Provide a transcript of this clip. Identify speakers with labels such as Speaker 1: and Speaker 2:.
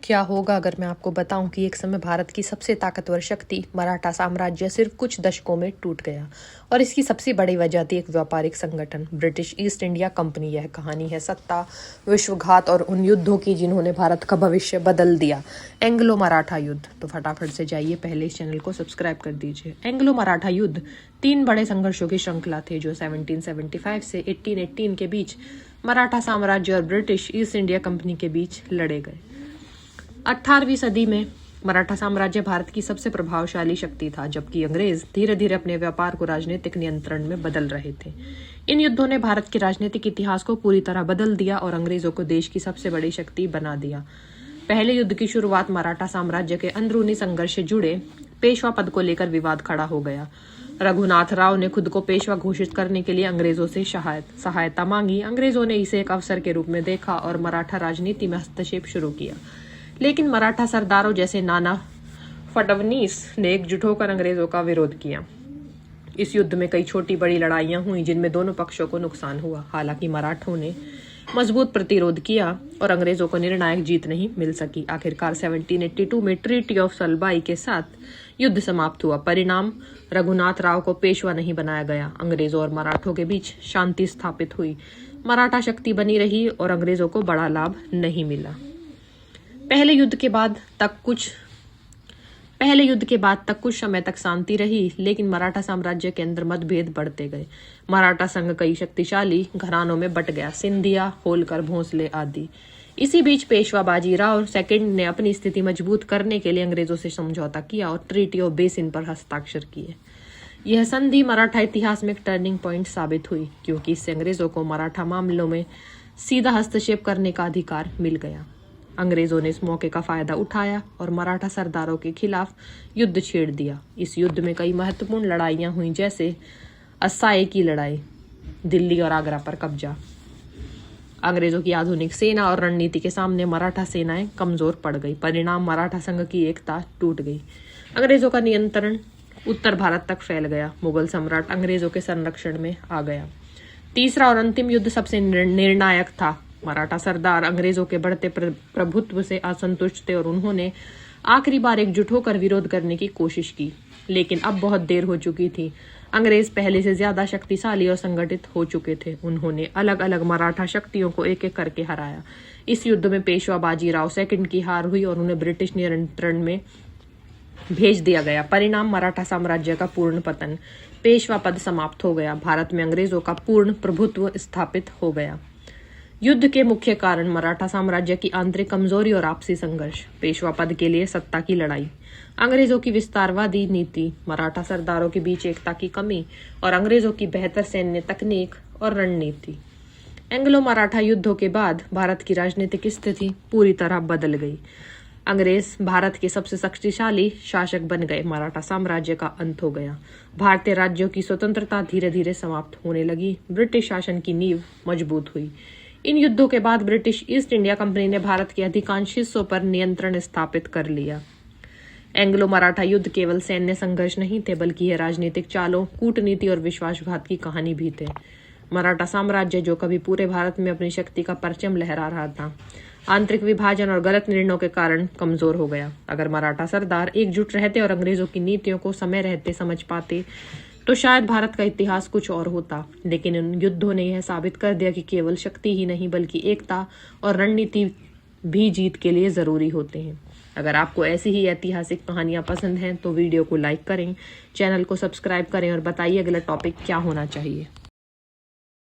Speaker 1: क्या होगा अगर मैं आपको बताऊं कि एक समय भारत की सबसे ताकतवर शक्ति मराठा साम्राज्य सिर्फ कुछ दशकों में टूट गया और इसकी सबसे बड़ी वजह थी एक व्यापारिक संगठन ब्रिटिश ईस्ट इंडिया कंपनी। यह कहानी है सत्ता, विश्वघात और उन युद्धों की जिन्होंने भारत का भविष्य बदल दिया। एंग्लो मराठा युद्ध। तो फटाफट से जाइए, पहले इस चैनल को सब्सक्राइब कर दीजिए। एंग्लो मराठा युद्ध 3 बड़े संघर्षों की श्रृंखला थे जो 1775 से 1818 के बीच मराठा साम्राज्य और ब्रिटिश ईस्ट इंडिया कंपनी के बीच लड़े गए। 18वीं सदी में मराठा साम्राज्य भारत की सबसे प्रभावशाली शक्ति था, जबकि अंग्रेज धीरे धीरे अपने व्यापार को राजनीतिक नियंत्रण में बदल रहे थे। इन युद्धों ने भारत के राजनीतिक इतिहास को पूरी तरह बदल दिया और अंग्रेजों को देश की सबसे बड़ी शक्ति बना दिया। पहले युद्ध की शुरुआत मराठा साम्राज्य के अंदरूनी संघर्ष से जुड़े पेशवा पद को लेकर विवाद खड़ा हो गया। रघुनाथ राव ने खुद को पेशवा घोषित करने के लिए अंग्रेजों से सहायता मांगी। अंग्रेजों ने इसे एक अवसर के रूप में देखा और मराठा राजनीति में हस्तक्षेप शुरू किया, लेकिन मराठा सरदारों जैसे नाना फडणवीस ने एकजुट होकर अंग्रेजों का विरोध किया। इस युद्ध में कई छोटी बड़ी लड़ाइयां हुई जिनमें दोनों पक्षों को नुकसान हुआ। हालांकि मराठों ने मजबूत प्रतिरोध किया और अंग्रेजों को निर्णायक जीत नहीं मिल सकी। आखिरकार 1782 में ट्रीटी ऑफ सलबाई के साथ युद्ध समाप्त हुआ। परिणाम, रघुनाथ राव को पेशवा नहीं बनाया गया। अंग्रेजों और मराठों के बीच शांति स्थापित हुई। मराठा शक्ति बनी रही और अंग्रेजों को बड़ा लाभ नहीं मिला। पहले युद्ध के बाद तक कुछ समय तक शांति रही, लेकिन मराठा साम्राज्य के अंदर मतभेद बढ़ते गए। मराठा संघ कई शक्तिशाली घरानों में बट गया, सिंधिया, होलकर, भोंसले आदि। इसी बीच पेशवा बाजीराव सेकंड ने अपनी स्थिति मजबूत करने के लिए अंग्रेजों से समझौता किया और ट्रीटी ऑफ बेसिन पर हस्ताक्षर किए। यह संधि मराठा इतिहास में एक टर्निंग पॉइंट साबित हुई, क्योंकि इससे अंग्रेजों को मराठा मामलों में सीधा हस्तक्षेप करने का अधिकार मिल गया। अंग्रेजों ने इस मौके का फायदा उठाया और मराठा सरदारों के खिलाफ युद्ध छेड़ दिया। इस युद्ध में कई महत्वपूर्ण लड़ाइयां हुई, जैसे अस्साए की लड़ाई, दिल्ली और आगरा पर कब्जा। अंग्रेजों की आधुनिक सेना और रणनीति के सामने मराठा सेनाएं कमजोर पड़ गई। परिणाम, मराठा संघ की एकता टूट गई। अंग्रेजों का नियंत्रण उत्तर भारत तक फैल गया। मुगल सम्राट अंग्रेजों के संरक्षण में आ गया। तीसरा और अंतिम युद्ध सबसे निर्णायक था। मराठा सरदार अंग्रेजों के बढ़ते प्रभुत्व से असंतुष्ट थे और उन्होंने आखिरी बार एकजुट होकर विरोध करने की कोशिश की, लेकिन अब बहुत देर हो चुकी थी। अंग्रेज पहले से ज्यादा शक्तिशाली और संगठित हो चुके थे। उन्होंने अलग अलग मराठा शक्तियों को एक एक करके हराया। इस युद्ध में पेशवा बाजीराव सेकंड की हार हुई और उन्हें ब्रिटिश नियंत्रण में भेज दिया गया। परिणाम, मराठा साम्राज्य का पूर्ण पतन। पेशवा पद समाप्त हो गया। भारत में अंग्रेजों का पूर्ण प्रभुत्व स्थापित हो गया। युद्ध के मुख्य कारण मराठा साम्राज्य की आंतरिक कमजोरी और आपसी संघर्ष, पेशवा पद के लिए सत्ता की लड़ाई, अंग्रेजों की विस्तारवादी नीति, मराठा सरदारों के बीच एकता की कमी और अंग्रेजों की बेहतर सैन्य तकनीक और रणनीति। एंग्लो मराठा युद्धों के बाद भारत की राजनीतिक स्थिति पूरी तरह बदल गई। अंग्रेज भारत के सबसे शक्तिशाली शासक बन गए। मराठा साम्राज्य का अंत हो गया। भारतीय राज्यों की स्वतंत्रता धीरे धीरे समाप्त होने लगी। ब्रिटिश शासन की नींव मजबूत हुई। इन युद्धों के बाद ब्रिटिश ईस्ट इंडिया कंपनी ने भारत के अधिकांश हिस्सों पर नियंत्रण स्थापित कर लिया। एंग्लो मराठा युद्ध केवल सैन्य संघर्ष नहीं थे, बल्कि यह राजनीतिक चालों, कूटनीति और विश्वासघात की कहानी भी थे। मराठा साम्राज्य, जो कभी पूरे भारत में अपनी शक्ति का परचम लहरा रहा था, आंतरिक विभाजन और गलत निर्णयों के कारण कमजोर हो गया। अगर मराठा सरदार एकजुट रहते और अंग्रेजों की नीतियों को समय रहते समझ पाते तो शायद भारत का इतिहास कुछ और होता। लेकिन इन युद्धों ने यह साबित कर दिया कि केवल शक्ति ही नहीं, बल्कि एकता और रणनीति भी जीत के लिए जरूरी होते हैं। अगर आपको ऐसी ही ऐतिहासिक कहानियां पसंद हैं तो वीडियो को लाइक करें, चैनल को सब्सक्राइब करें और बताइए अगला टॉपिक क्या होना चाहिए।